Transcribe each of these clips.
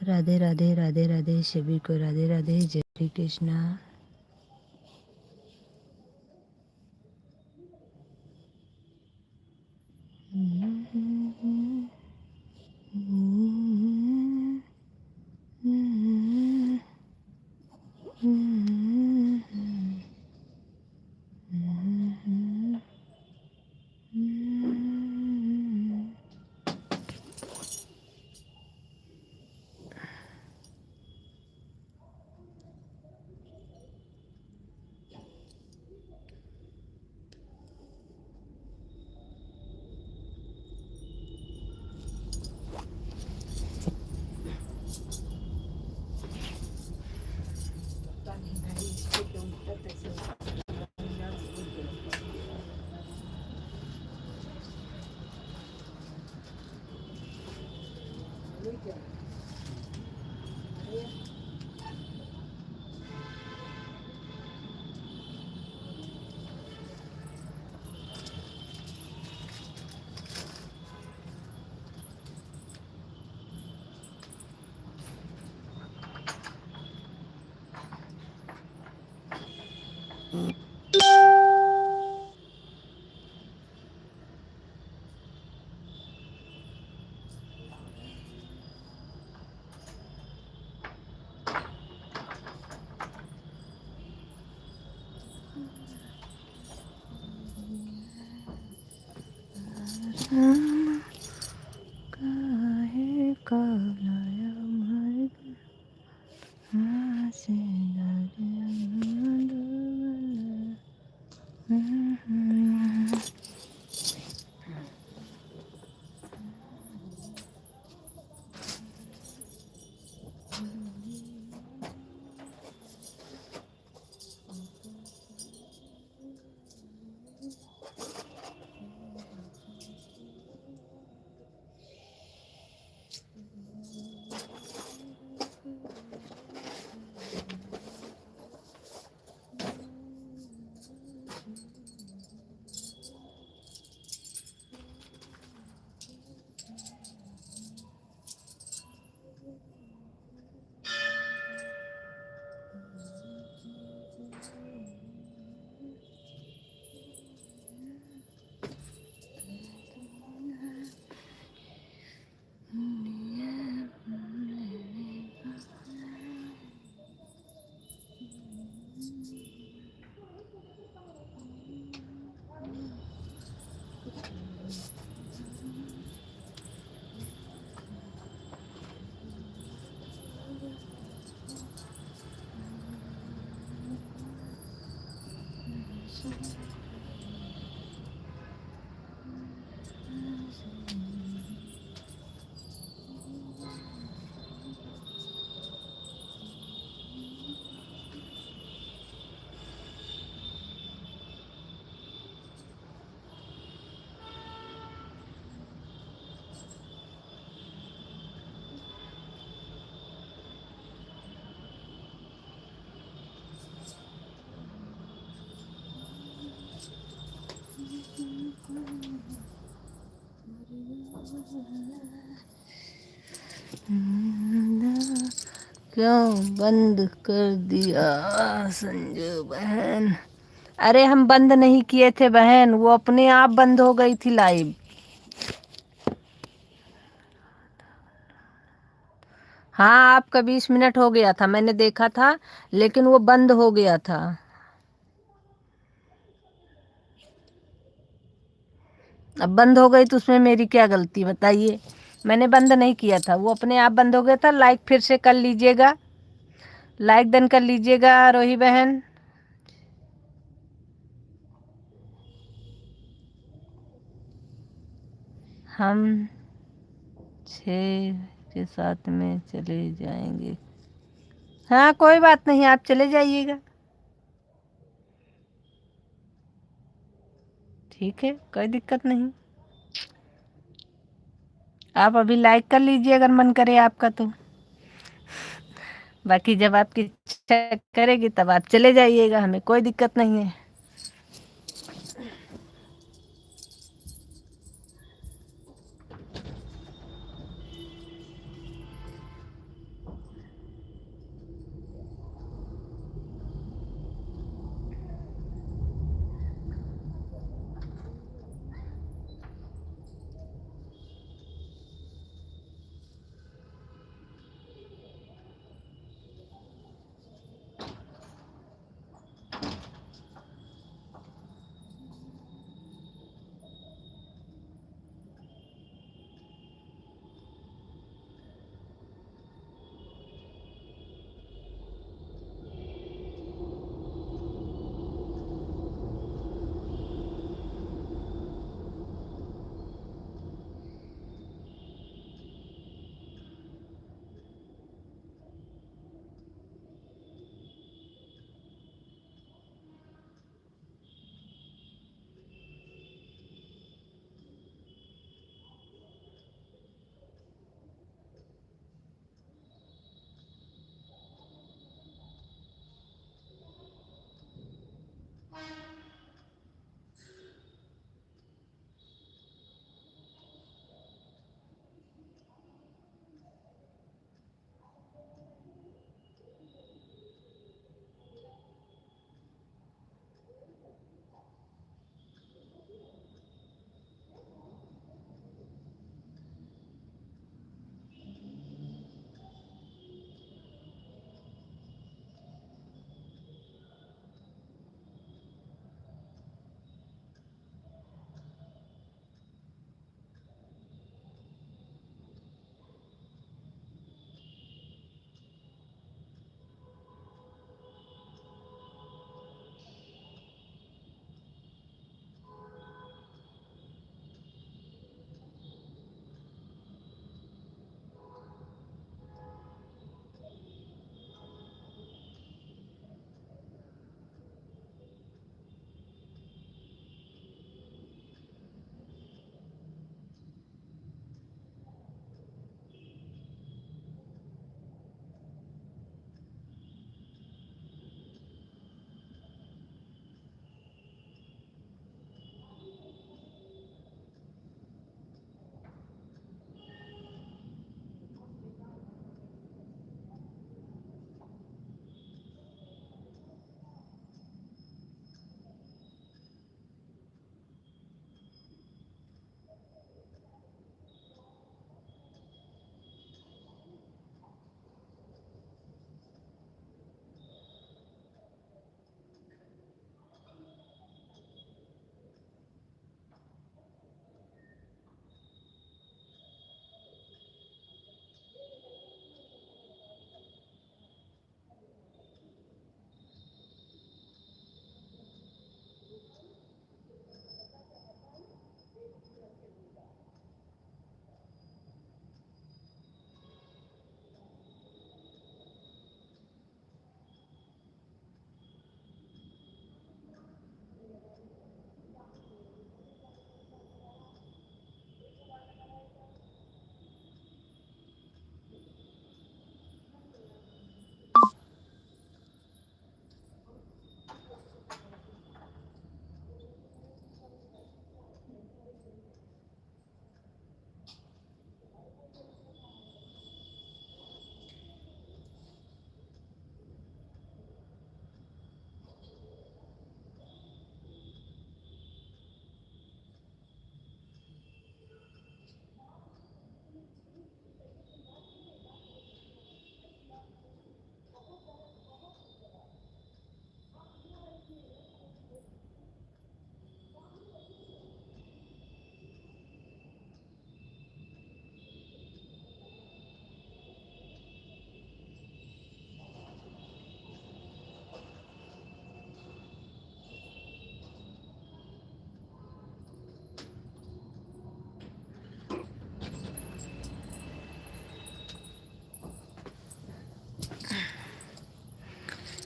राधे राधे राधे राधे सभी को राधे राधे। जय श्री कृष्णा। क्यों बंद कर दिया संजू बहन? अरे हम बंद नहीं किए थे बहन, वो अपने आप बंद हो गई थी लाइव। हाँ, आपका 20 मिनट हो गया था, मैंने देखा था, लेकिन वो बंद हो गया था। अब बंद हो गई तो उसमें मेरी क्या गलती बताइए? मैंने बंद नहीं किया था, वो अपने आप बंद हो गया था। लाइक फिर से कर लीजिएगा, लाइक डन कर लीजिएगा रोही बहन। हम 6 के साथ में चले जाएंगे। हाँ कोई बात नहीं, आप चले जाइएगा, ठीक है, कोई दिक्कत नहीं। आप अभी लाइक कर लीजिए अगर मन करे आपका तो, बाकी जब आपकी इच्छा करेगी तब आप चले जाइएगा, हमें कोई दिक्कत नहीं है।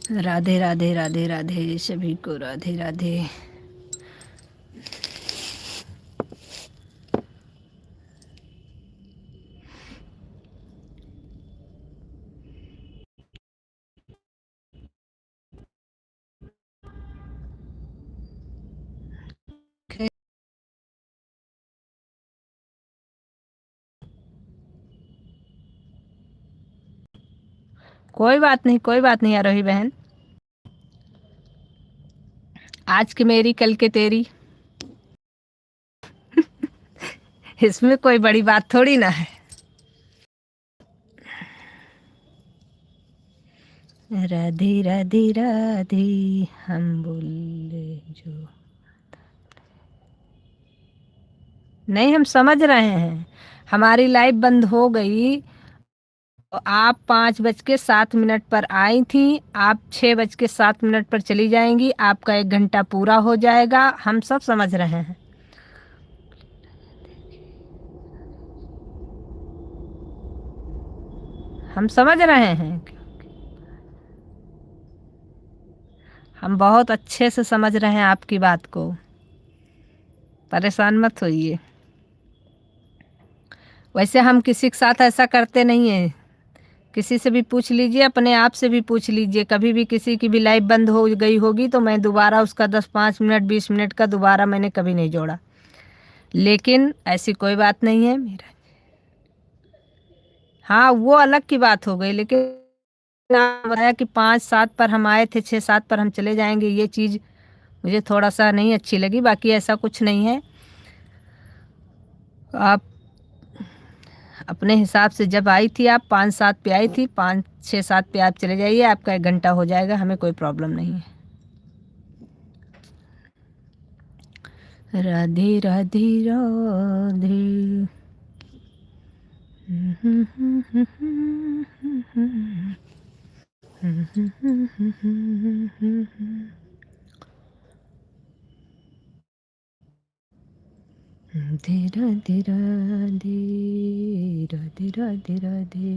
राधे राधे राधे राधे, सभी को राधे राधे। कोई बात नहीं, कोई बात नहीं आरोही बहन, आज की मेरी कल के तेरी, इसमें कोई बड़ी बात थोड़ी ना है। राधे राधे राधे, हम बोले जो नहीं, हम समझ रहे हैं। हमारी लाइव बंद हो गई, तो आप 5:07 पर आई थी, आप 6:07 पर चली जाएंगी, आपका 1 घंटा पूरा हो जाएगा, हम सब समझ रहे हैं। हम समझ रहे हैं, हम बहुत अच्छे से समझ रहे हैं आपकी बात को, परेशान मत होइए। वैसे हम किसी के साथ ऐसा करते नहीं हैं, किसी से भी पूछ लीजिए, अपने आप से भी पूछ लीजिए, कभी भी किसी की भी लाइव बंद हो गई होगी तो मैं दोबारा उसका 10-5 मिनट 20 मिनट का दोबारा मैंने कभी नहीं जोड़ा, लेकिन ऐसी कोई बात नहीं है मेरा। हाँ, वो अलग की बात हो गई, लेकिन आपने बताया कि 5-7 पर हम आए थे, 6-7 पर हम चले जाएंगे, ये चीज़ मुझे थोड़ा सा नहीं अच्छी लगी, बाकी ऐसा कुछ नहीं है। आप अपने हिसाब से जब आई थी, आप 5-7 पे आई थी, 5-6-7 पे आप चले जाइए, आपका 1 घंटा हो जाएगा, हमें कोई प्रॉब्लम नहीं है। राधे राधे राधे। राधे राधे राधे, राधे राधे राधे।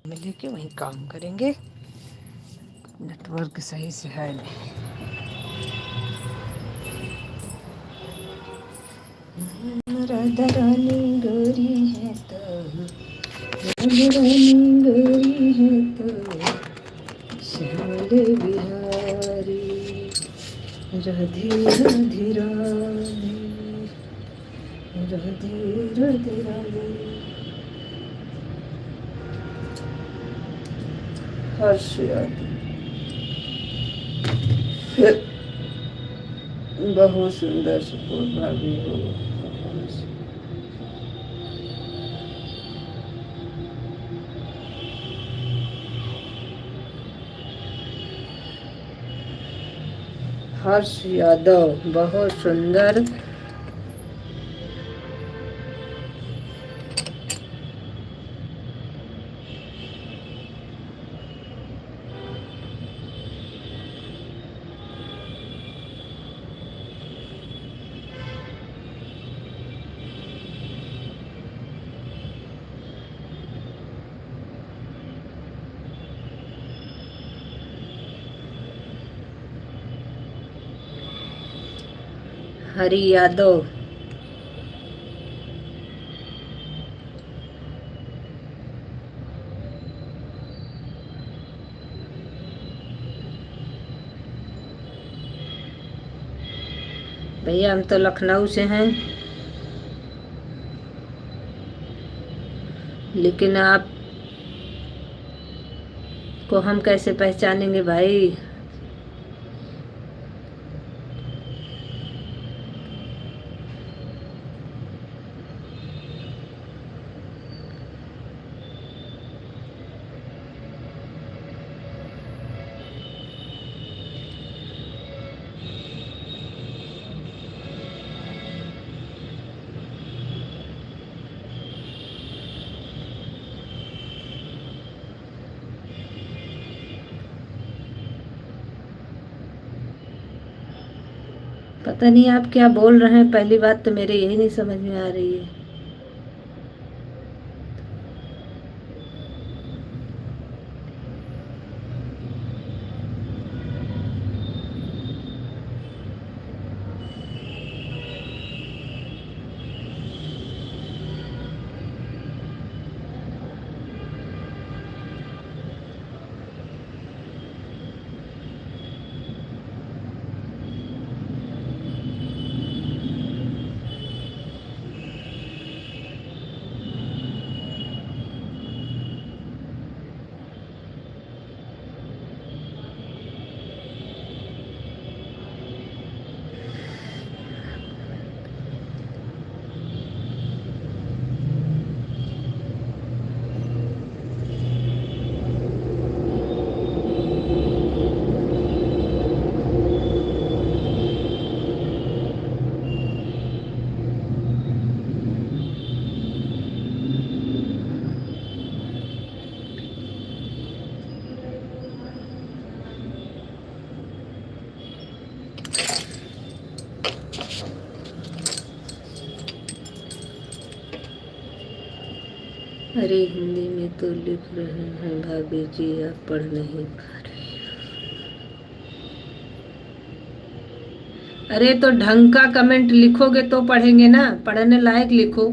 मिल के वहीं काम करेंगे, नेटवर्क सही से है नहीं। राधा रानी गोरी है तो, राधा रानी गोरी है तो, श्यामल बिहारी। राधे राधे राधे, राधे राधे राधे। हर्ष याद बहुत सुंदर सुपोर भाभी हो। हर्ष यादव बहुत सुंदर। हरि यादव भैया, हम तो लखनऊ से हैं, लेकिन आप को हम कैसे पहचानेंगे भाई? पता नहीं आप क्या बोल रहे हैं, पहली बात तो मेरे यही नहीं समझ में आ रही है। अरे हिंदी में तो लिख रहे हैं भाभी जी, आप पढ़ नहीं पा रही। अरे तो ढंग का कमेंट लिखोगे तो पढ़ेंगे ना, पढ़ने लायक लिखो।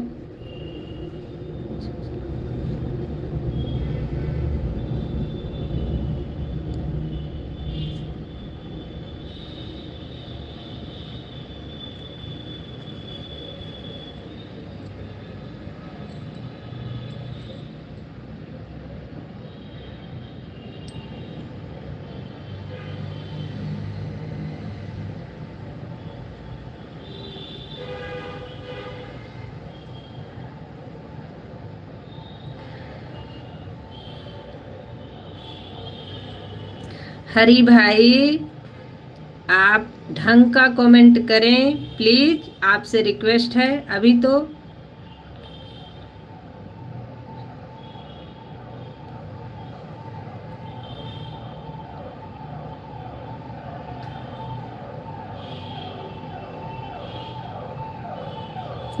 हरी भाई, आप ढंग का कमेंट करें प्लीज, आपसे रिक्वेस्ट है। अभी तो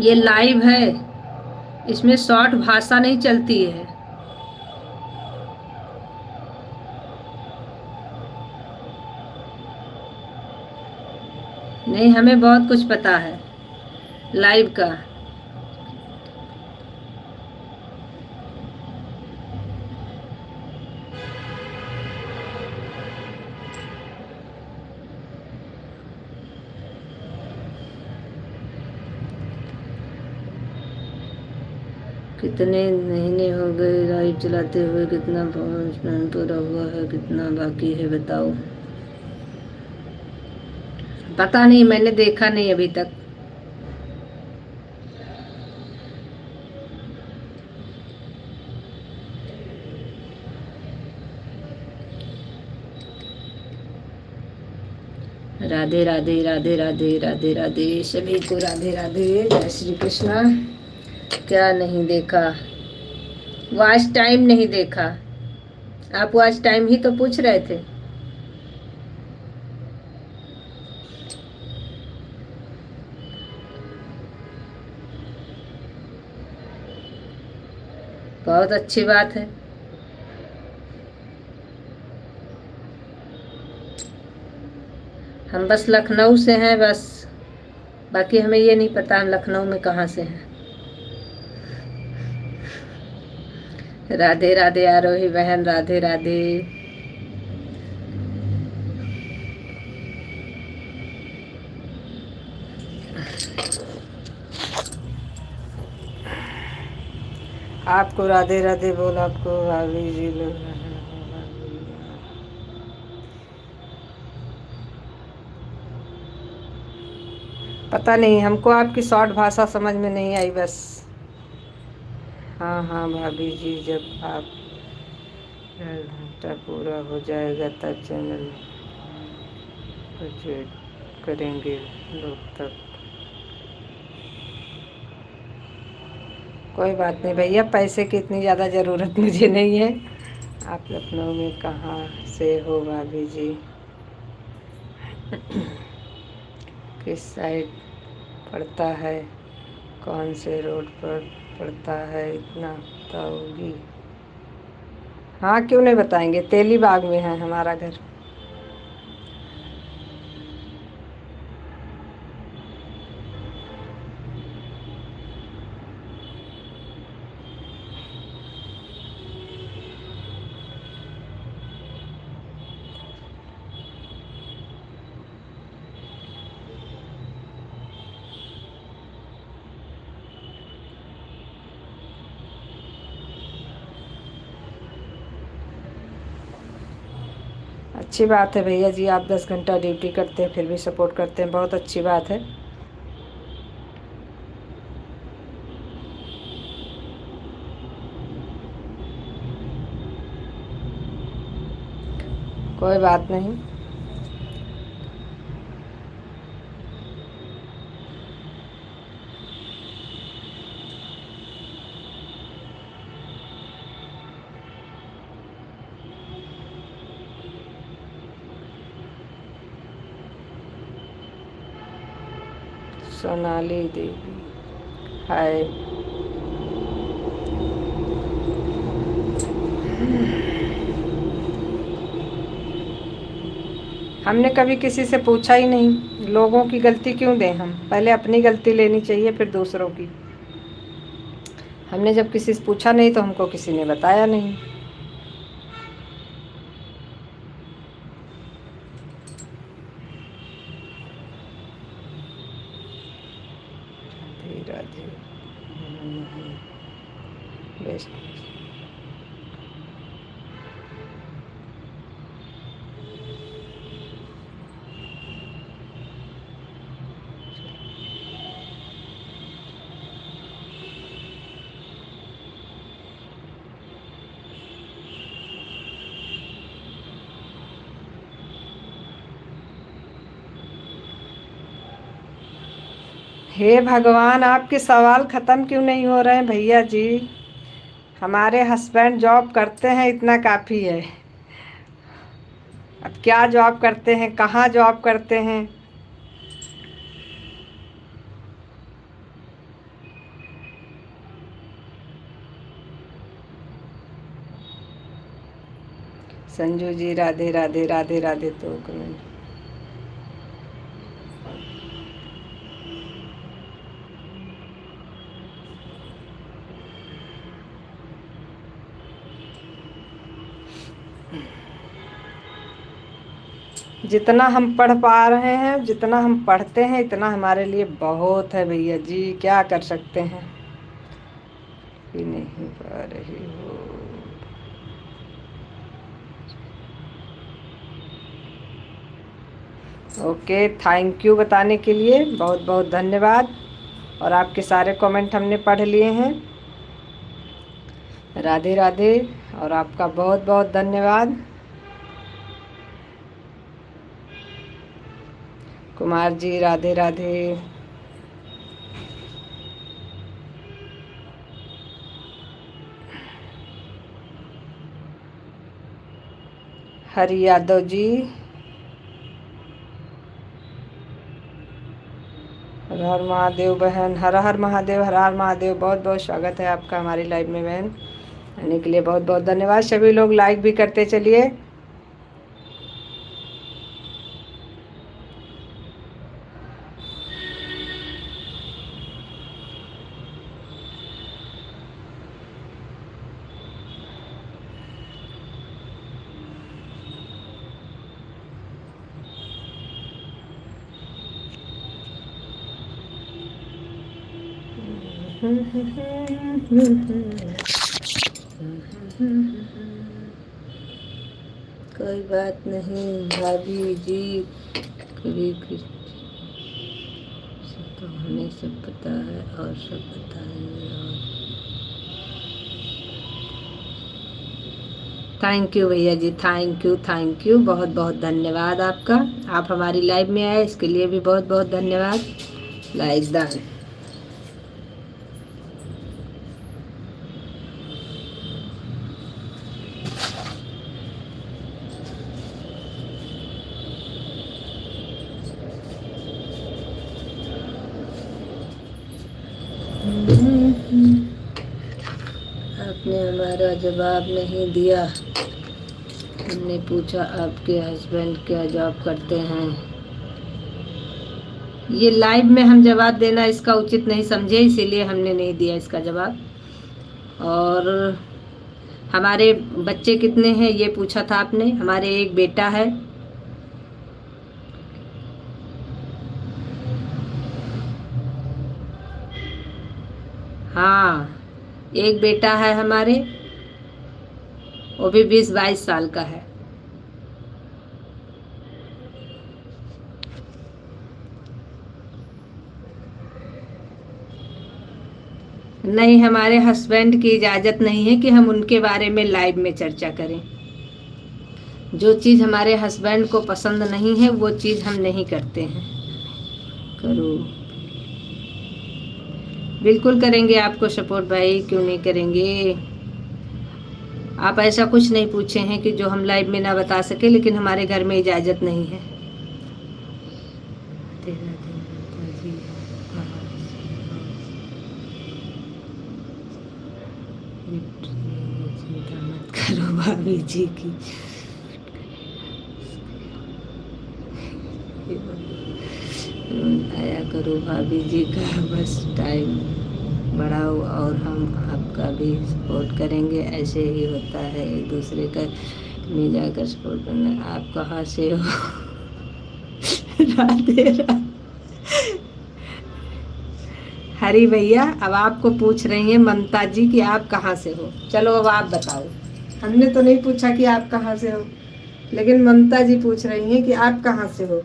ये लाइव है, इसमें शॉर्ट भाषा नहीं चलती है। नहीं, हमें बहुत कुछ पता है लाइव का। कितने महीने हो गए लाइव चलाते हुए, कितना पूरा हुआ है, कितना बाकी है बताओ। पता नहीं, मैंने देखा नहीं अभी तक। राधे राधे राधे राधे राधे राधे, सभी को राधे राधे, जय श्री कृष्णा। क्या नहीं देखा? वॉच टाइम नहीं देखा? आप वॉच टाइम ही तो पूछ रहे थे। बहुत अच्छी बात है। हम बस लखनऊ से हैं बस, बाकी हमें ये नहीं पता हम लखनऊ में कहाँ से हैं। राधे राधे आरोही बहन, राधे राधे। आपको राधे राधे बोल, आपको भाभी जी लोग पता नहीं, हमको आपकी शॉर्ट भाषा समझ में नहीं आई बस। हाँ हाँ भाभी जी, जब आप घंटा पूरा हो जाएगा तब चैनल में करेंगे लोग तब। कोई बात नहीं भैया, पैसे की इतनी ज़्यादा ज़रूरत मुझे नहीं है। आप लखनऊ में कहाँ से हो भाभी जी? किस साइड पड़ता है, कौन से रोड पर पड़ता है, इतना बताओगी? हाँ, क्यों नहीं बताएंगे, तेलीबाग में है हमारा घर। अच्छी बात है भैया जी, आप 10 घंटा ड्यूटी करते हैं फिर भी सपोर्ट करते हैं, बहुत अच्छी बात है। कोई बात नहीं। सोनाली देवी, हाय। हमने कभी किसी से पूछा ही नहीं, लोगों की गलती क्यों दें हम, पहले अपनी गलती लेनी चाहिए फिर दूसरों की। हमने जब किसी से पूछा नहीं तो हमको किसी ने बताया नहीं। राधे राधे। बेस्ट। हे भगवान, आपके सवाल ख़त्म क्यों नहीं हो रहे हैं भैया जी? हमारे हस्बैंड जॉब करते हैं, इतना काफ़ी है। अब क्या जॉब करते हैं, कहाँ जॉब करते हैं? संजू जी राधे राधे राधे राधे। तो कमेंट जितना हम पढ़ पा रहे हैं, जितना हम पढ़ते हैं, इतना हमारे लिए बहुत है भैया जी, क्या कर सकते हैं। कि नहीं पा रही हो। ओके, थैंक यू बताने के लिए, बहुत बहुत धन्यवाद। और आपके सारे कमेंट हमने पढ़ लिए हैं। राधे राधे, और आपका बहुत बहुत धन्यवाद। कुमार जी राधे राधे। हरि यादव जी, हर हर महादेव बहन, हर हर महादेव, हर हर महादेव। बहुत बहुत स्वागत है आपका हमारी लाइव में बहन, आने के लिए बहुत बहुत धन्यवाद। सभी लोग लाइक भी करते चलिए। कोई बात नहीं भाभी जी, कभी तो हमें सब पता है और सब बताएंगे। और थैंक यू भैया जी, थैंक यू, बहुत बहुत धन्यवाद आपका। आप हमारी लाइव में आए, इसके लिए भी बहुत बहुत धन्यवाद। लाइक दान। हमारा जवाब नहीं दिया। हमने पूछा आपके हस्बैंड क्या जॉब करते हैं। ये लाइव में हम जवाब देना इसका उचित नहीं समझे, इसीलिए हमने नहीं दिया इसका जवाब। और हमारे बच्चे कितने हैं ये पूछा था आपने। हमारे एक बेटा है। हाँ, एक बेटा है हमारे, वो भी 20-22 साल का है। नहीं, हमारे हस्बैंड की इजाज़त नहीं है कि हम उनके बारे में लाइव में चर्चा करें। जो चीज़ हमारे हस्बैंड को पसंद नहीं है वो चीज़ हम नहीं करते हैं। करो, बिल्कुल करेंगे आपको सपोर्ट भाई, क्यों नहीं करेंगे। आप ऐसा कुछ नहीं पूछे हैं कि जो हम लाइव में ना बता सके, लेकिन हमारे घर में इजाज़त नहीं है। चिंता मत करो भाभी जी की। आया करो भाभी जी का, बस टाइम बढ़ाओ और हम आपका भी सपोर्ट करेंगे। ऐसे ही होता है, एक दूसरे का में जाकर सपोर्ट करना। आप कहाँ से हो? राधे राधे। हरी भैया, अब आपको पूछ रही हैं ममता जी कि आप कहाँ से हो। चलो अब आप बताओ। हमने तो नहीं पूछा कि आप कहाँ से हो, लेकिन ममता जी पूछ रही हैं कि आप कहाँ से हो।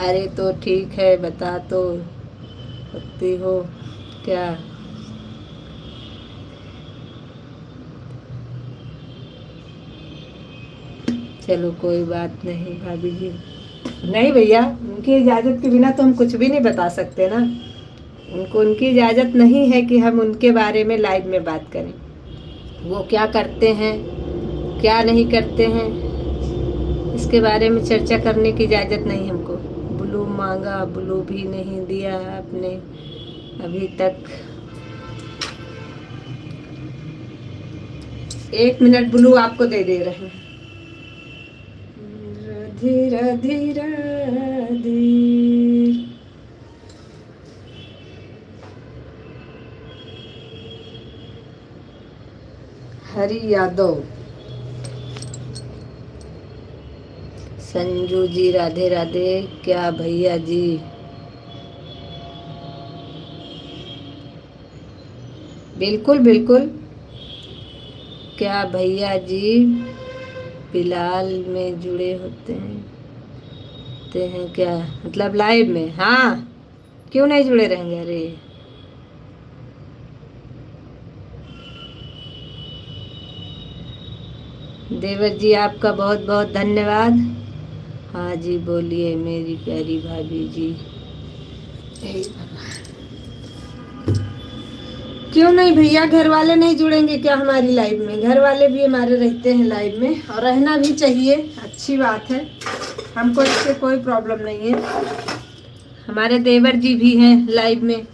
अरे तो ठीक है, बता तो सकती हो क्या। चलो कोई बात नहीं भाभी जी। नहीं भैया, उनकी इजाज़त के बिना तो हम कुछ भी नहीं बता सकते ना। उनकी इजाज़त नहीं है कि हम उनके बारे में लाइव में बात करें। वो क्या करते हैं, क्या नहीं करते हैं, इसके बारे में चर्चा करने की इजाज़त नहीं हमको। ब्लू मांगा, ब्लू भी नहीं दिया आपने अभी तक। 1 मिनट, ब्लू आपको दे दे रहे हैं। राधे राधे राधे। हरी यादव, संजू जी राधे राधे। क्या भैया जी, बिल्कुल बिल्कुल। क्या भैया जी बिलाल में जुड़े होते हैं क्या, मतलब लाइव में? हाँ, क्यों नहीं जुड़े रहेंगे। अरे देवर जी आपका बहुत बहुत धन्यवाद। हाँ जी बोलिए मेरी प्यारी भाभी जी। क्यों नहीं भैया, घर वाले नहीं जुड़ेंगे क्या हमारी लाइव में? घर वाले भी हमारे रहते हैं लाइव में, और रहना भी चाहिए, अच्छी बात है। हमको इससे कोई प्रॉब्लम नहीं है। हमारे देवर जी भी हैं लाइव में।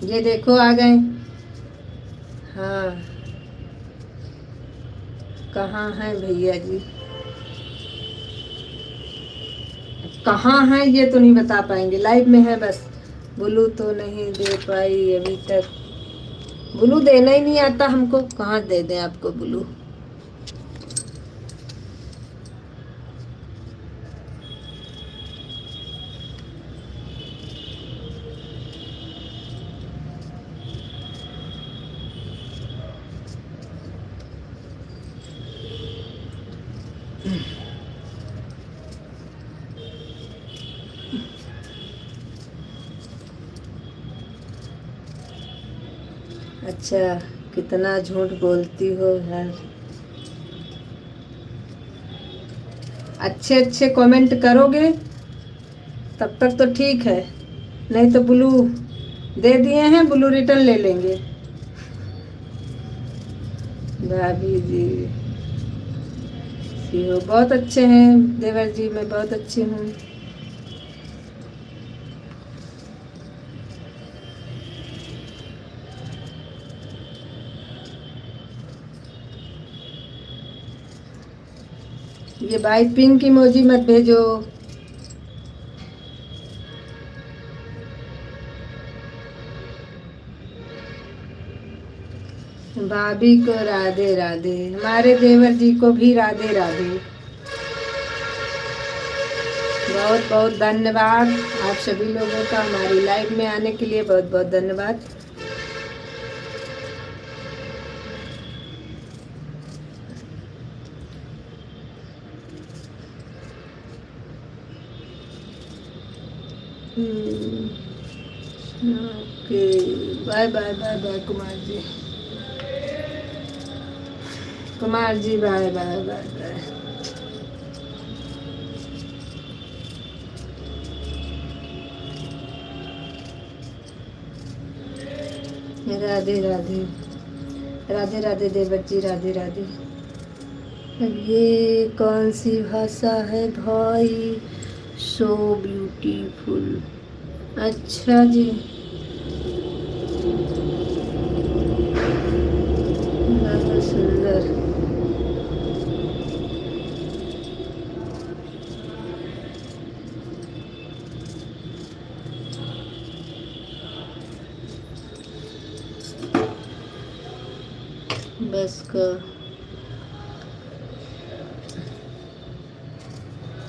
ये देखो आ गए। हाँ, कहाँ हैं भैया जी? कहाँ हैं ये तो नहीं बता पाएंगे, लाइव में है बस। ब्लू तो नहीं दे पाई अभी तक। ब्लू देना ही नहीं आता हमको, कहाँ दे दें आपको ब्लू। अच्छा, कितना झूठ बोलती हो यार। अच्छे अच्छे कमेंट करोगे तब तक तो ठीक है, नहीं तो ब्लू दे दिए हैं, ब्लू रिटर्न ले लेंगे। भाभी जी सी हो, बहुत अच्छे हैं देवर जी, मैं बहुत अच्छी हूँ। ये भाई पिंक इमोजी मत भेजो। भाभी को राधे राधे, हमारे देवर जी को भी राधे राधे। बहुत बहुत धन्यवाद आप सभी लोगों का हमारी लाइव में आने के लिए, बहुत बहुत धन्यवाद। Okay, bye bye bye bye Kumar ji, Kumar ji bye bye bye bye. Radhe Radhe, Radhe Radhe देवर जी, राधे राधे। ये कौन सी भाषा है भाई? So beautiful. अच्छा जी, बहुत सुंदर। बस का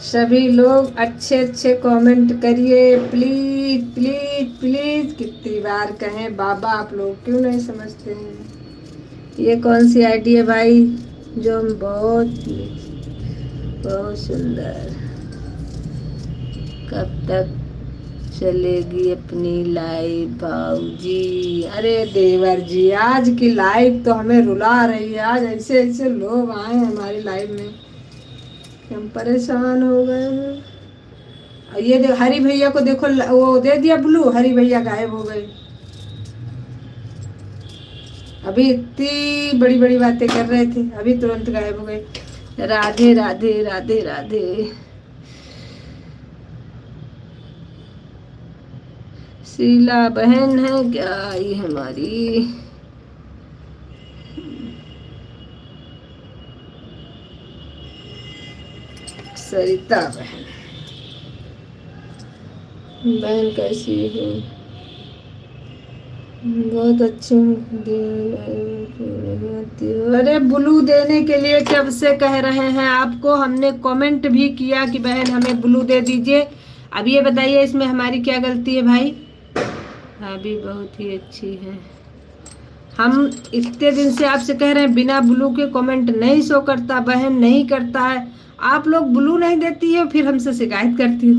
सभी लोग अच्छे अच्छे कमेंट करिए प्लीज प्लीज प्लीज। कितनी बार कहें बाबा, आप लोग क्यों नहीं समझते हैं? ये कौन सी आईडी है भाई? जो हम बहुत सुंदर। कब तक चलेगी अपनी लाइव भाऊजी? अरे देवर जी, आज की लाइव तो हमें रुला रही है। आज ऐसे ऐसे लोग आए हैं हमारी लाइव में, हम परेशान हो गए हैं। ये हरी भैया को देखो, वो दे दिया ब्लू, हरी भैया गायब हो गए। अभी इतनी बड़ी बड़ी बातें कर रहे थे, अभी तुरंत गायब हो गए। राधे राधे राधे राधे। शीला बहन है क्या आई हमारी? सरिता बहन, बहन कैसी है? बहुत अच्छी। अरे ब्लू देने के लिए कब से कह रहे हैं आपको, हमने कमेंट भी किया कि बहन हमें ब्लू दे दीजिए। अब ये बताइए इसमें हमारी क्या गलती है भाई? भाभी बहुत ही अच्छी है। हम इतने दिन से आपसे कह रहे हैं बिना ब्लू के कमेंट नहीं शो करता, बहन नहीं करता है। आप लोग ब्लू नहीं देती है, फिर हमसे शिकायत करती है।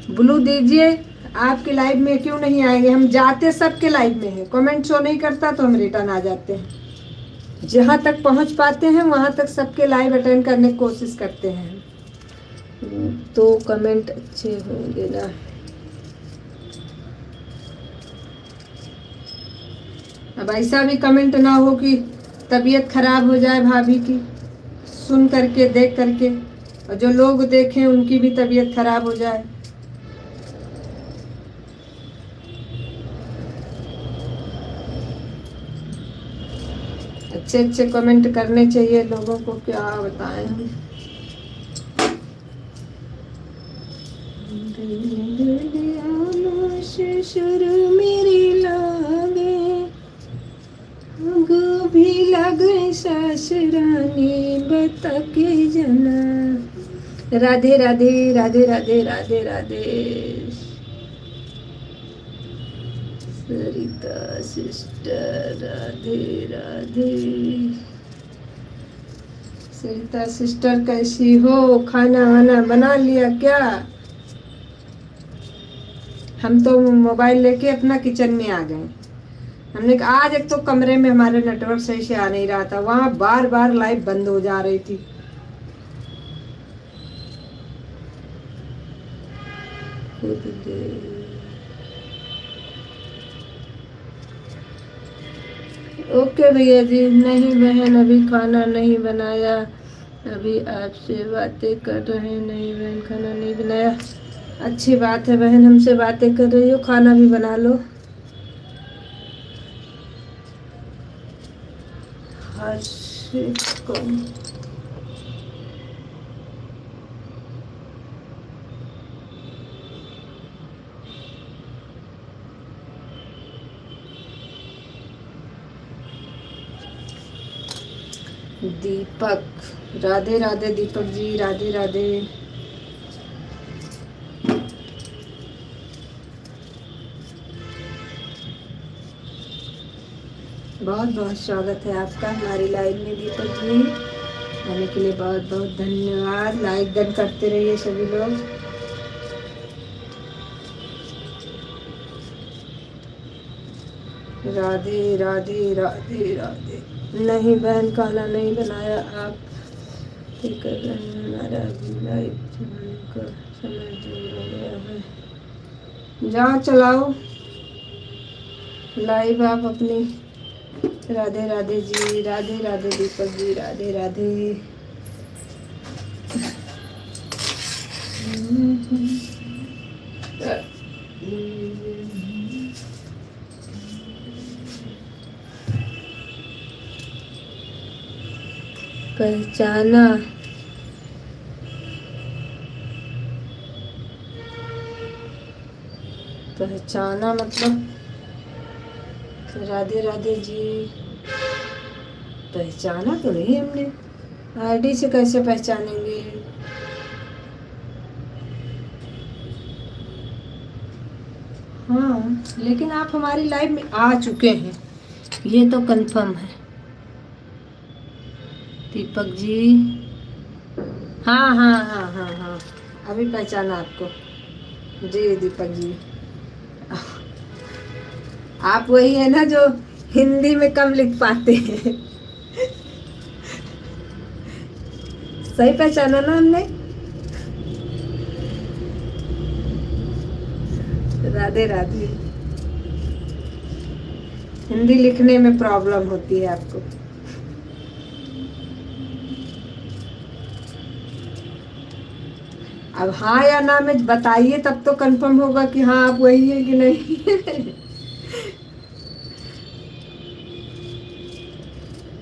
तो ब्लू दीजिए। आपके लाइव में क्यों नहीं आएंगे? हम जाते सबके लाइव में हैं, कमेंट शो नहीं करता तो हम रिटर्न आ जाते हैं। जहाँ तक पहुँच पाते हैं वहाँ तक सबके लाइव अटेंड करने की कोशिश करते हैं। तो कमेंट अच्छे होंगे ना। अब ऐसा भी कमेंट ना हो कि तबीयत खराब हो जाए भाभी की, सुन करके देख करके, और जो लोग देखें उनकी भी तबीयत खराब हो जाए। अच्छे अच्छे कमेंट करने चाहिए लोगों को, क्या बताएं हम। शुरू मेरी लागे भी लगे ससुरानी बता के जना। राधे राधे राधे राधे राधे राधे। सरिता सिस्टर राधे राधे। सरिता सिस्टर कैसी हो? खाना वाना बना लिया क्या? हम तो मोबाइल लेके अपना किचन में आ गए। हमने कहा आज एक तो कमरे में हमारे नेटवर्क सही से आ नहीं रहा था, वहां बार बार लाइव बंद हो जा रही थी। ओके भैया जी। नहीं बहन अभी खाना नहीं बनाया, अभी आपसे बातें कर रहे हैं। नहीं बहन खाना नहीं बनाया। अच्छी बात है बहन, हमसे बातें कर रही हो, खाना भी बना लो। कौन दीपक, राधे राधे दीपक जी, राधे राधे। बहुत बहुत स्वागत है आपका हमारी लाइव में दीपक जी, आने के लिए बहुत बहुत धन्यवाद। लाइक डन करते रहिए सभी लोग। राधे राधे राधे राधे। नहीं बहन, खाना नहीं बनाया, आप ठीक कर रहे हैं। हमारा अभी लाइव चलाने का समय दूर हो गया है। जहाँ चलाओ लाइव आप अपनी। राधे राधे जी, राधे राधे दीपक जी, राधे राधे। पहचाना, पहचाना मतलब राधे राधे जी, पहचाना तो नहीं हमने। आईडी से कैसे पहचानेंगे? हाँ, लेकिन आप हमारी लाइव में आ चुके हैं, ये तो कंफर्म है दीपक जी। हाँ हाँ हाँ हाँ हाँ, अभी पहचाना आपको जी दीपक जी। आप वही है ना जो हिंदी में कम लिख पाते हैं। सही पहचाना ना हमने? राधे राधे। हिंदी लिखने में प्रॉब्लम होती है आपको। अब हाँ या ना में बताइए, तब तो कंफर्म होगा कि हाँ आप वही है कि नहीं।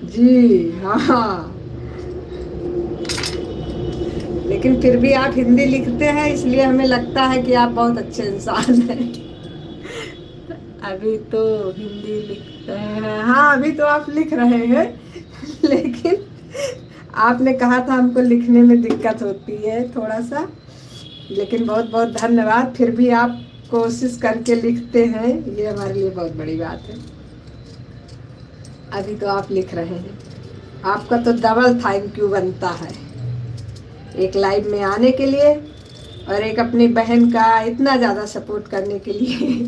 जी हाँ, लेकिन फिर भी आप हिंदी लिखते हैं, इसलिए हमें लगता है कि आप बहुत अच्छे इंसान हैं। अभी तो हिंदी लिखते हैं, हाँ अभी तो आप लिख रहे हैं, लेकिन आपने कहा था हमको लिखने में दिक्कत होती है थोड़ा सा, लेकिन बहुत बहुत धन्यवाद। फिर भी आप कोशिश करके लिखते हैं, ये हमारे लिए बहुत बड़ी बात है। अभी तो आप लिख रहे हैं, आपका तो डबल थैंक यू बनता है, एक लाइव में आने के लिए और एक अपनी बहन का इतना ज़्यादा सपोर्ट करने के लिए।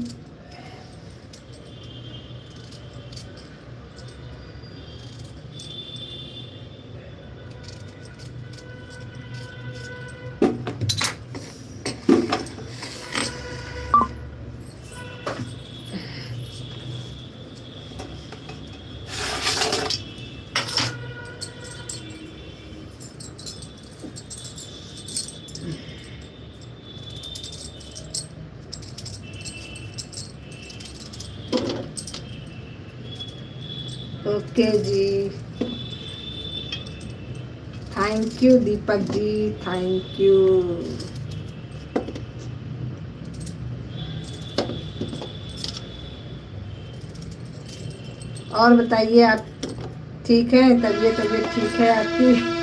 ओके जी, thank you Deepak ji, thank you. और बताइए, आप ठीक है? तबीयत ठीक है आपकी?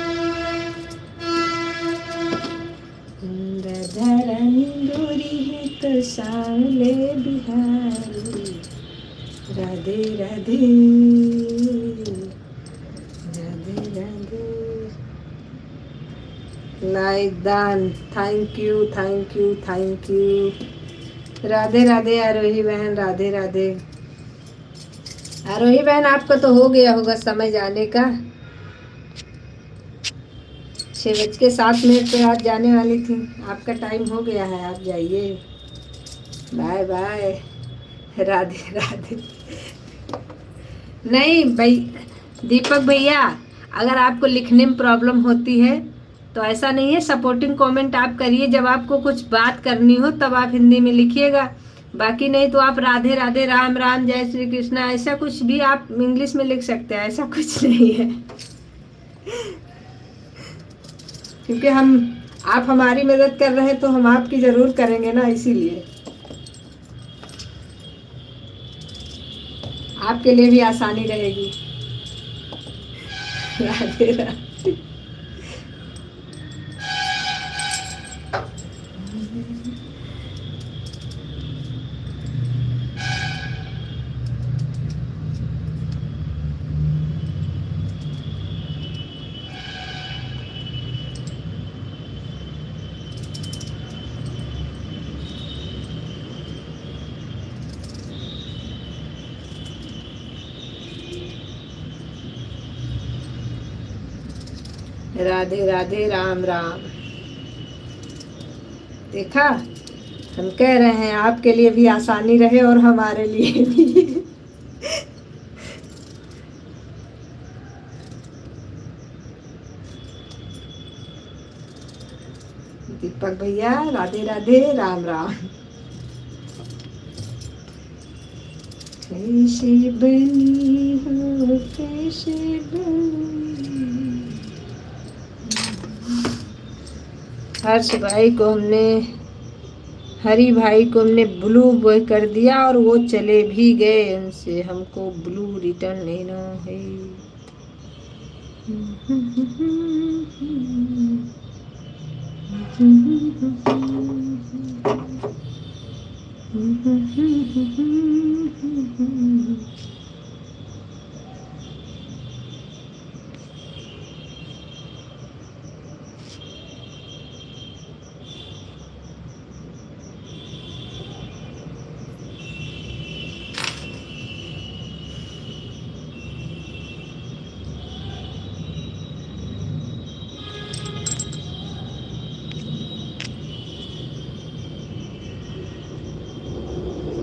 रानी गोरी है तो सांवले बिहारी, राधे राधे राधे राधे। लाइक दान, thank you thank you thank you. Radhe Radhe Arohi बहन, राधे राधे। आरोही बहन, आपका तो हो गया होगा समय जाने का। 6:07 पे आप जाने वाली थी, आपका टाइम हो गया है, आप जाइए। Bye bye, Radhe Radhe. नहीं भाई दीपक भैया, अगर आपको लिखने में प्रॉब्लम होती है तो ऐसा नहीं है, सपोर्टिंग कमेंट आप करिए, जब आपको कुछ बात करनी हो तब आप हिंदी में लिखिएगा। बाकी नहीं तो आप राधे राधे, राम राम, जय श्री कृष्णा, ऐसा कुछ भी आप इंग्लिश में लिख सकते हैं, ऐसा कुछ नहीं है। क्योंकि हम आप हमारी मदद कर रहे हैं तो हम आपकी जरूर करेंगे ना, इसीलिए आपके लिए भी आसानी रहेगी। राधे राधे। राधे राधे, राम राम। देखा, हम कह रहे हैं आपके लिए भी आसानी रहे और हमारे लिए भी। दीपक भैया, राधे राधे, राम राम। कैसे बनी हो, कैसे बनी। हर्ष भाई को हमने, हरी भाई को हमने ब्लू बॉय कर दिया और वो चले भी गए, उनसे हमको ब्लू रिटर्न लेना है।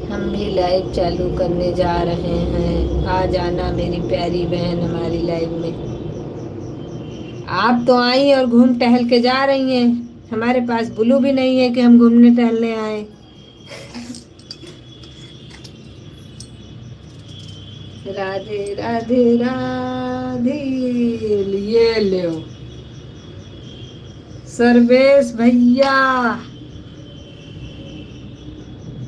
हम भी लाइव चालू करने जा रहे हैं, आ जाना मेरी प्यारी बहन हमारी लाइव में। आप तो आई और घूम टहल के जा रही हैं, हमारे पास ब्लू भी नहीं है कि हम घूमने टहलने आए। राधे राधे राधे। ये लो सर्वेश भैया,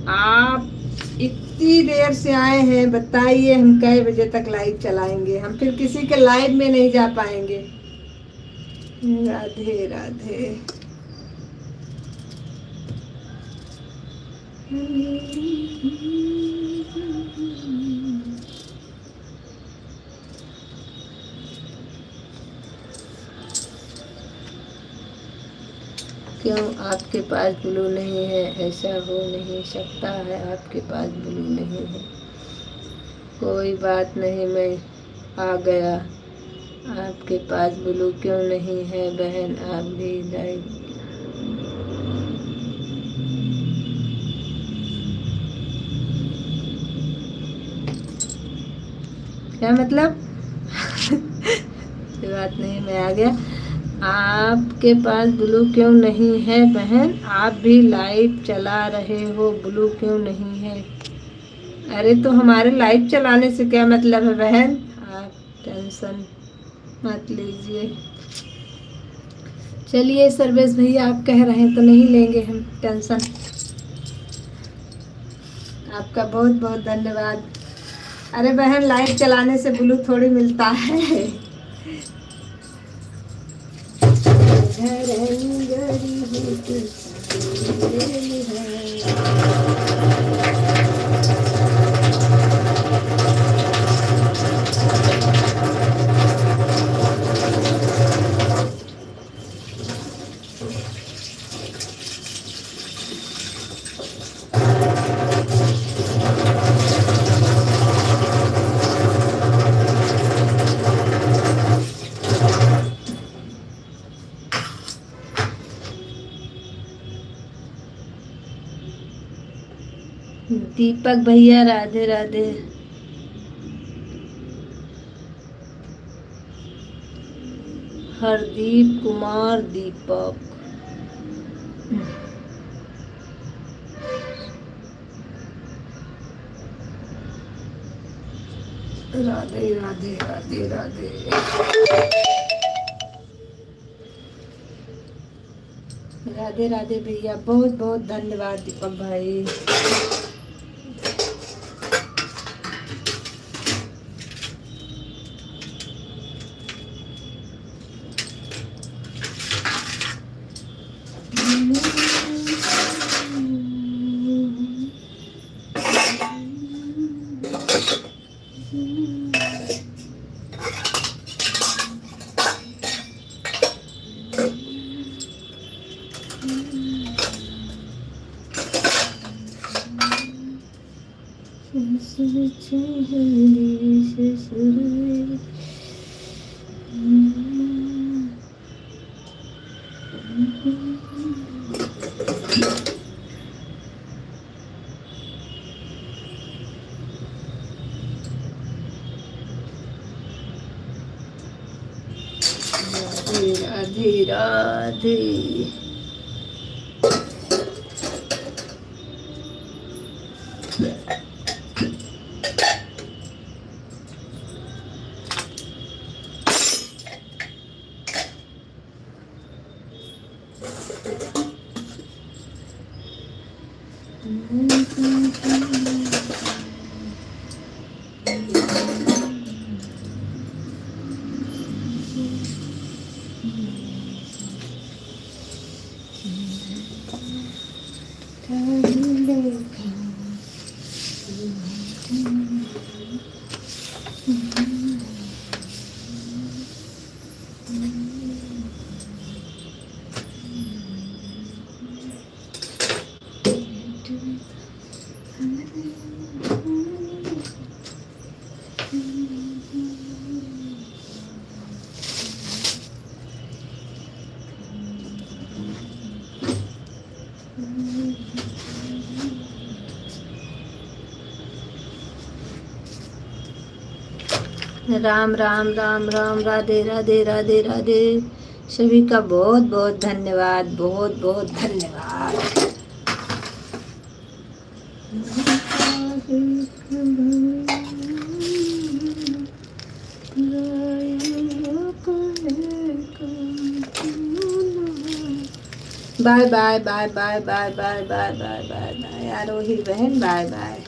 आप इतनी देर से आए हैं, बताइए हम कई बजे तक लाइव चलाएंगे? हम फिर किसी के लाइव में नहीं जा पाएंगे। राधे राधे। क्यों आपके पास ब्लू नहीं है? ऐसा हो नहीं सकता है, आपके पास ब्लू नहीं है। कोई बात नहीं, मैं आ गया। आपके पास ब्लू क्यों नहीं है बहन? आप भी लाइव। क्या मतलब? कोई बात नहीं, मैं आ गया। आपके पास ब्लू क्यों नहीं है बहन? आप भी लाइव चला रहे हो, ब्लू क्यों नहीं है? अरे तो हमारे लाइव चलाने से क्या मतलब है बहन? आप टेंशन मत लीजिए। चलिए सर्वेश भैया, आप कह रहे हैं तो नहीं लेंगे हम टेंशन। आपका बहुत बहुत धन्यवाद। अरे बहन, लाइव चलाने से ब्लू थोड़ी मिलता है। दीपक भैया, राधे राधे। हरदीप कुमार दीपक। राधे राधे राधे राधे। राधे राधे भैया, बहुत बहुत धन्यवाद दीपक भाई। राधे राधे। राम राम राम राम, राधे राधे राधे राधे। सभी का बहुत बहुत धन्यवाद, बहुत बहुत धन्यवाद। Bye bye bye bye bye bye bye bye bye bye आरोही बहन, बाय बाय।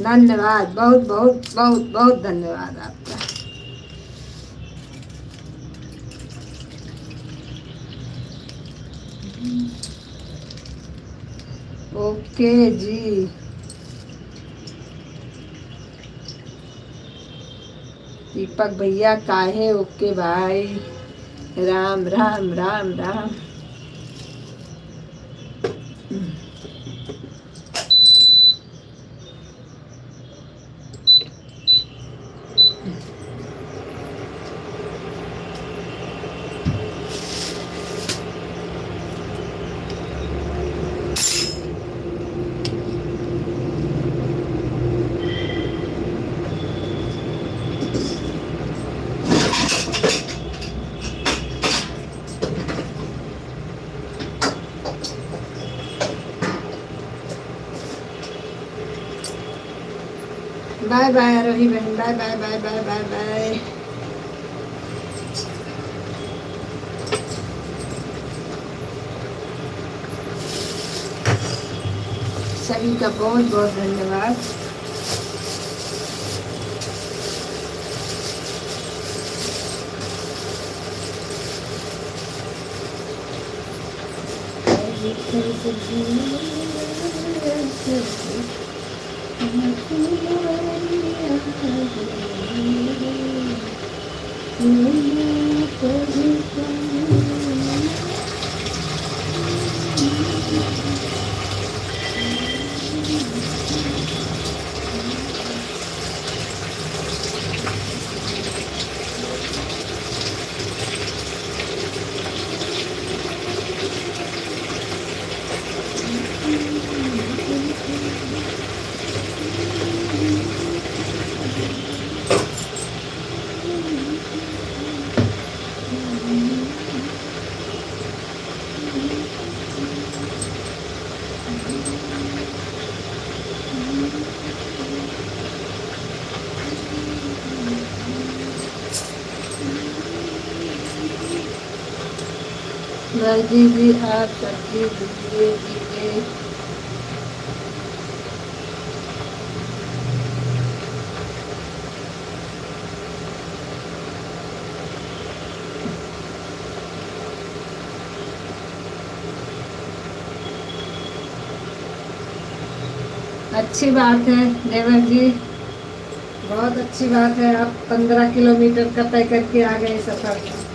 धन्यवाद, बहुत बहुत बहुत बहुत धन्यवाद आपका। ओके जी। दीपक भैया काहे ओके भाई। राम राम राम राम। बाय बाय आरोही बहन, bye bye bye bye bye bye. सभी का बहुत बहुत धन्यवाद। सरजी जी आप सब्जी दीजिए। अच्छी बात है देवर जी, बहुत अच्छी बात है। आप 15 किलोमीटर का तय करके आ गए सफर।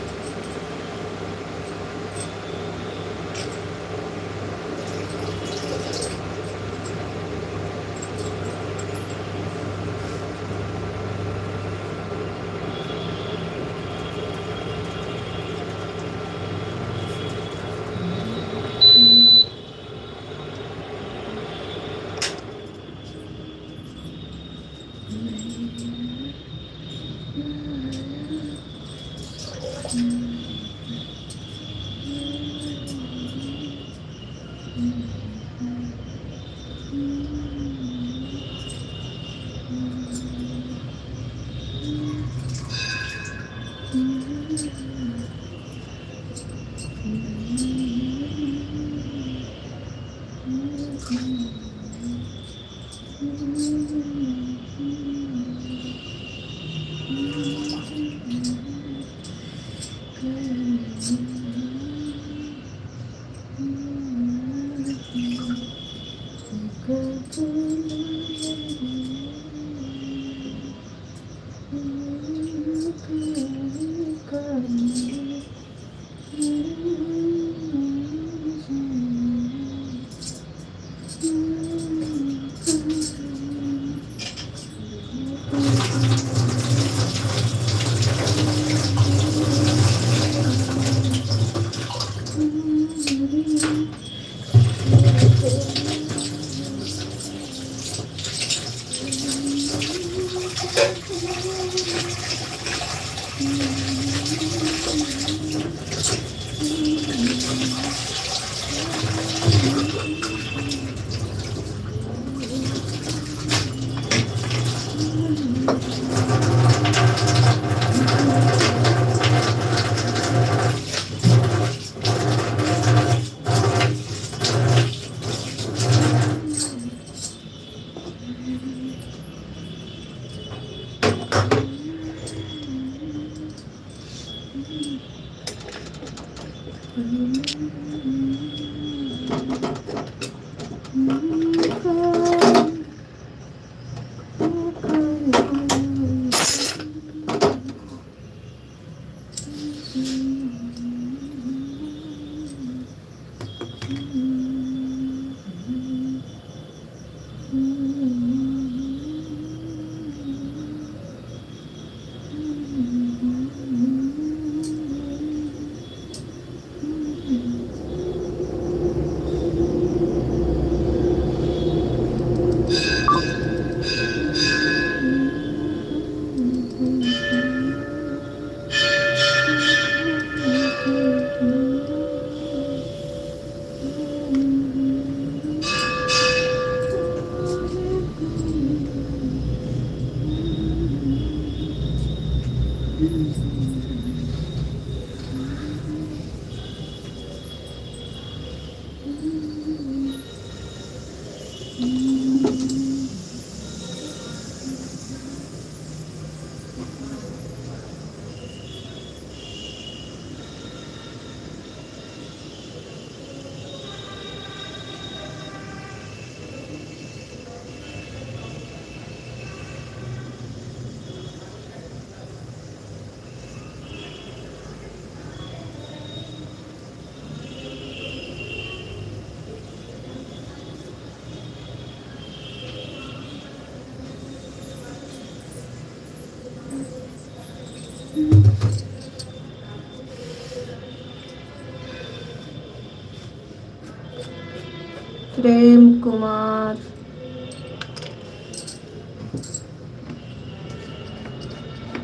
प्रेम कुमार,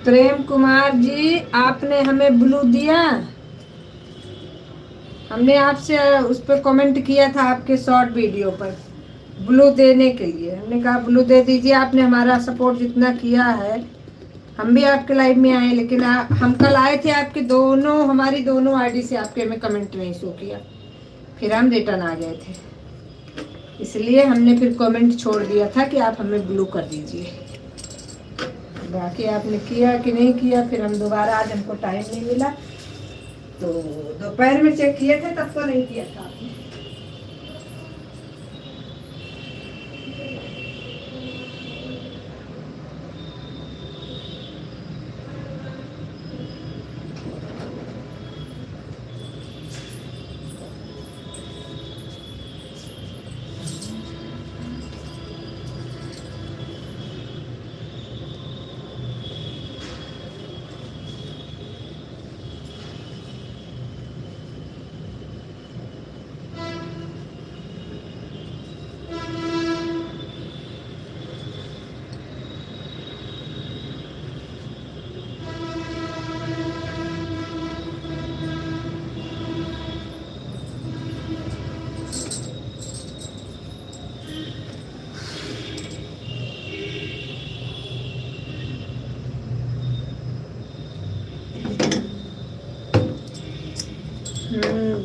प्रेम कुमार जी आपने हमें ब्लू दिया। हमने आपसे उस पर कमेंट किया था आपके शॉर्ट वीडियो पर ब्लू देने के लिए। हमने कहा ब्लू दे दीजिए। आपने हमारा सपोर्ट जितना किया है हम भी आपके लाइव में आए, लेकिन हम कल आए थे आपके दोनों, हमारी दोनों आईडी से आपके में कमेंट नहीं शो किया, फिर हम रिटर्न आ गए थे, इसलिए हमने फिर कमेंट छोड़ दिया था कि आप हमें ब्लू कर दीजिए। बाकी आपने किया कि नहीं किया, फिर हम दोबारा, आज हमको टाइम नहीं मिला तो दोपहर में चेक किए थे, तब तो नहीं किया था आपने।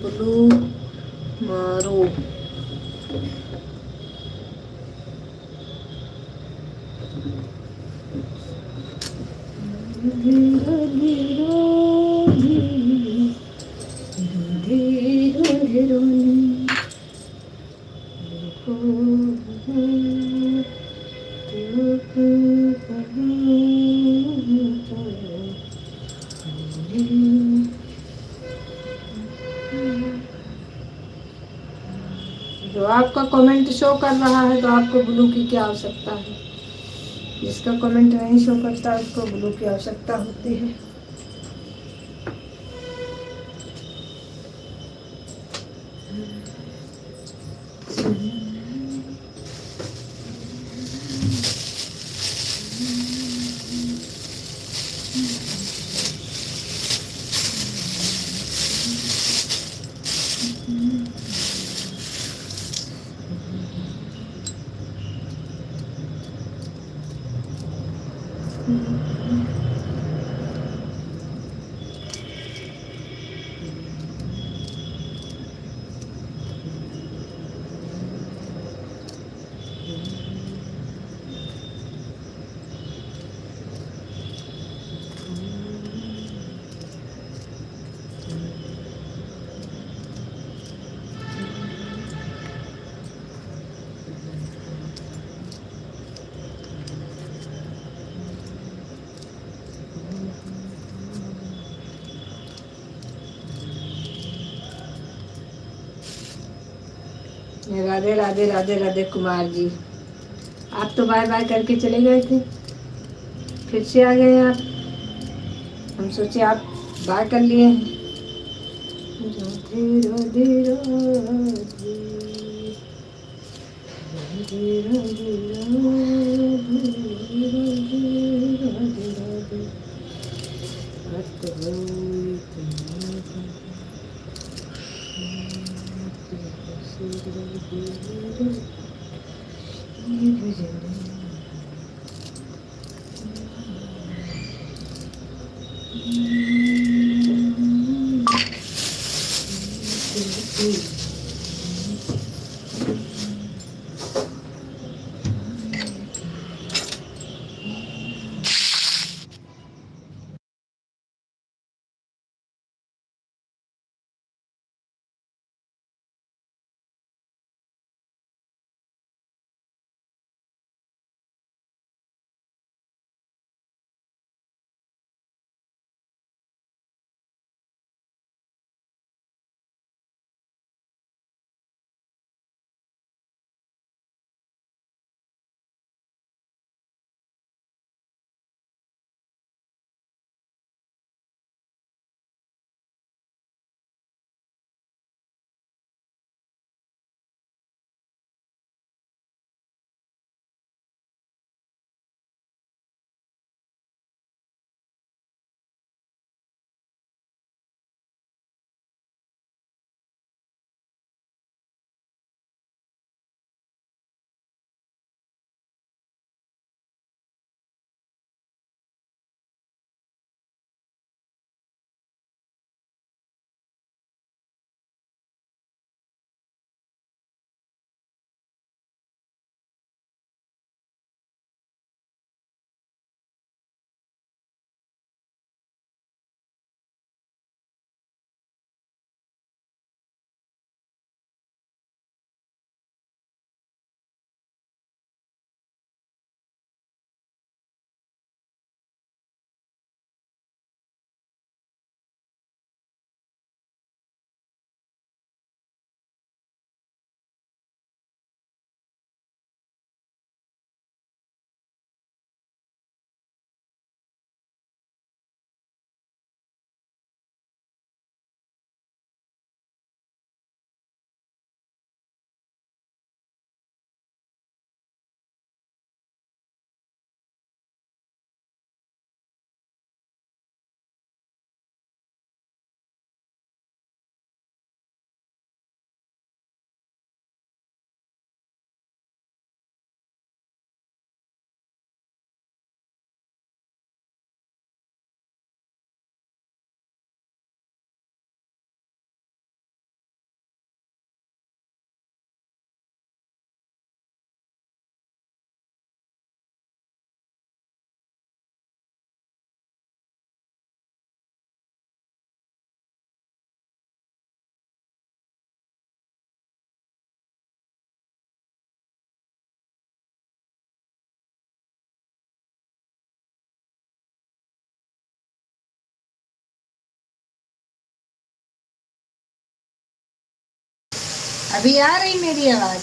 ब्लू मारो। जो आपका कमेंट शो कर रहा है तो आपको ब्लू की क्या आवश्यकता है, जिसका कमेंट नहीं शो करता उसको ब्लू की आवश्यकता होती है। राधे राधे राधे राधे कुमार जी, आप तो बाय बाय करके चले गए थे, फिर से आ गए आप। हम सोचे आप बाय कर लिए हैं। राधे राधे राधे राधे राधे अभी आ रही मेरी आवाज?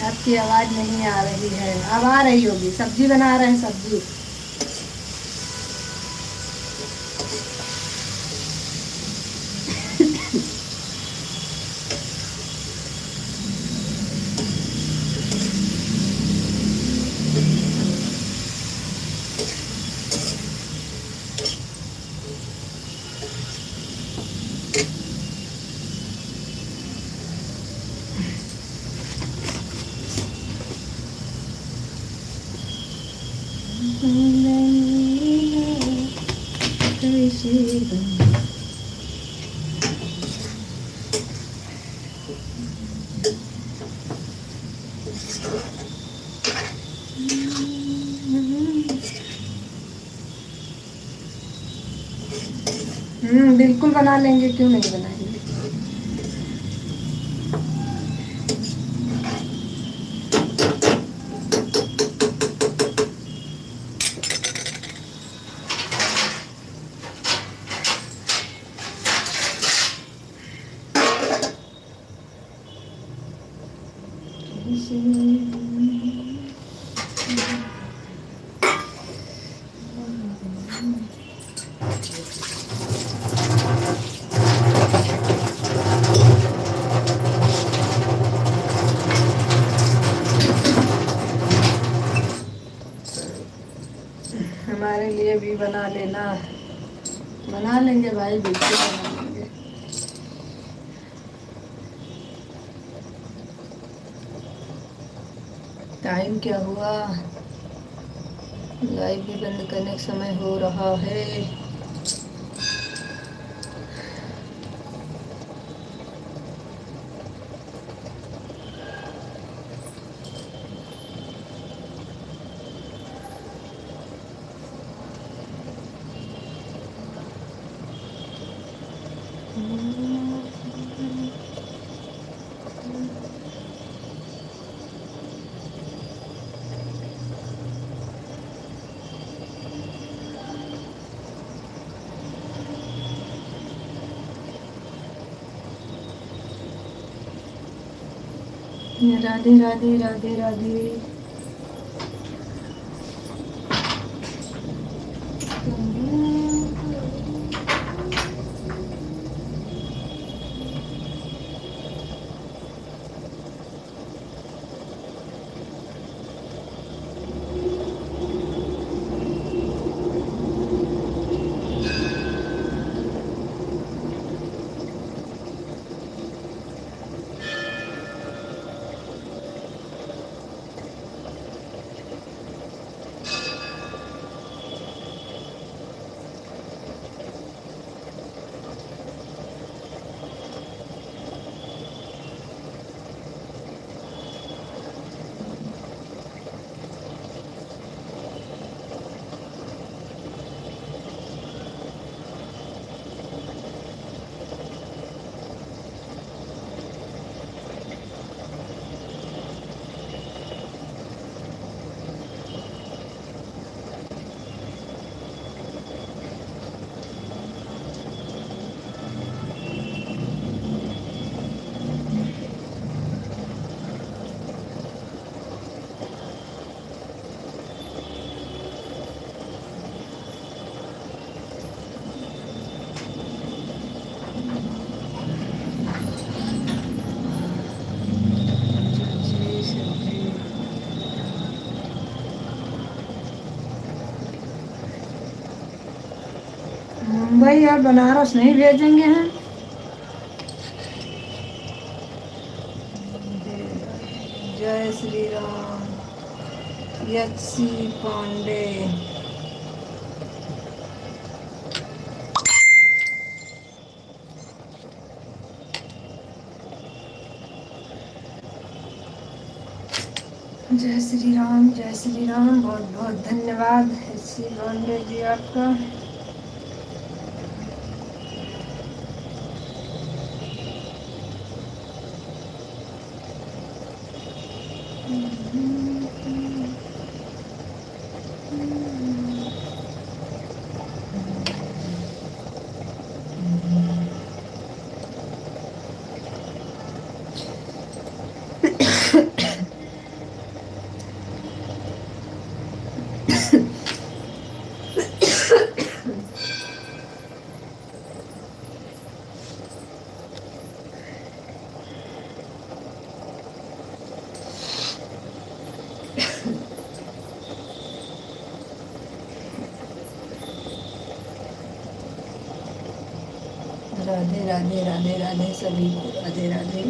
आपकी आवाज नहीं आ रही है। अब आ रही होगी। सब्जी बना रहे हैं, सब्जी। बिल्कुल बना लेंगे, क्यों नहीं बनाएंगे। हमारे लिए भी बना लेना। बना लेंगे भाई, बिल्कुल बना लेंगे। टाइम क्या हुआ? लाइव भी बंद करने का समय हो रहा है। राधे राधे राधे राधे। मुंबई और बनारस नहीं भेजेंगे हैं। जय श्री राम। यक्षी पांडे। जय श्री राम, जय श्री राम। बहुत बहुत धन्यवाद यक्षी पांडे जी आपका। राधे राधे राधे राधे सभी को Radhe Radhe.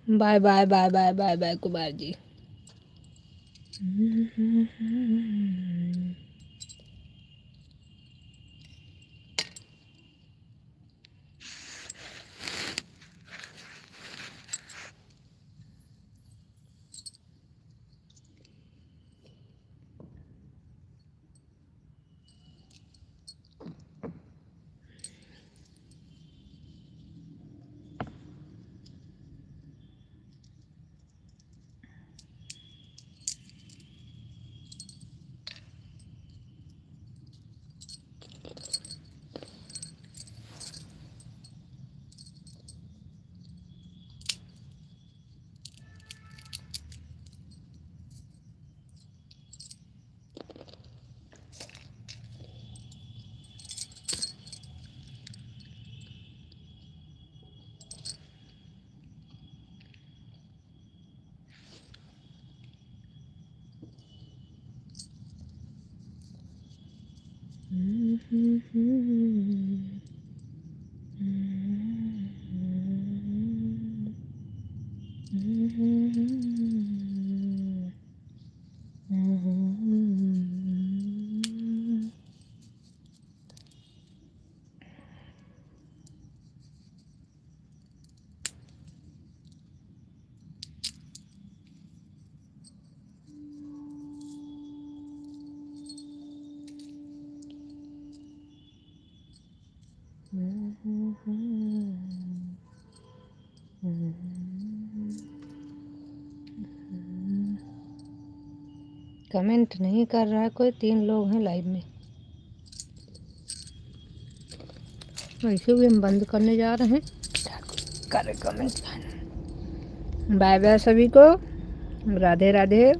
Bye bye bye bye bye bye Kumar ji. Comment नहीं कर रहा है कोई, 3 लोग हैं लाइव में। वैसे भी हम बंद करने जा रहे हैं, करे कमेंट। बाय बाय सभी को, राधे राधे।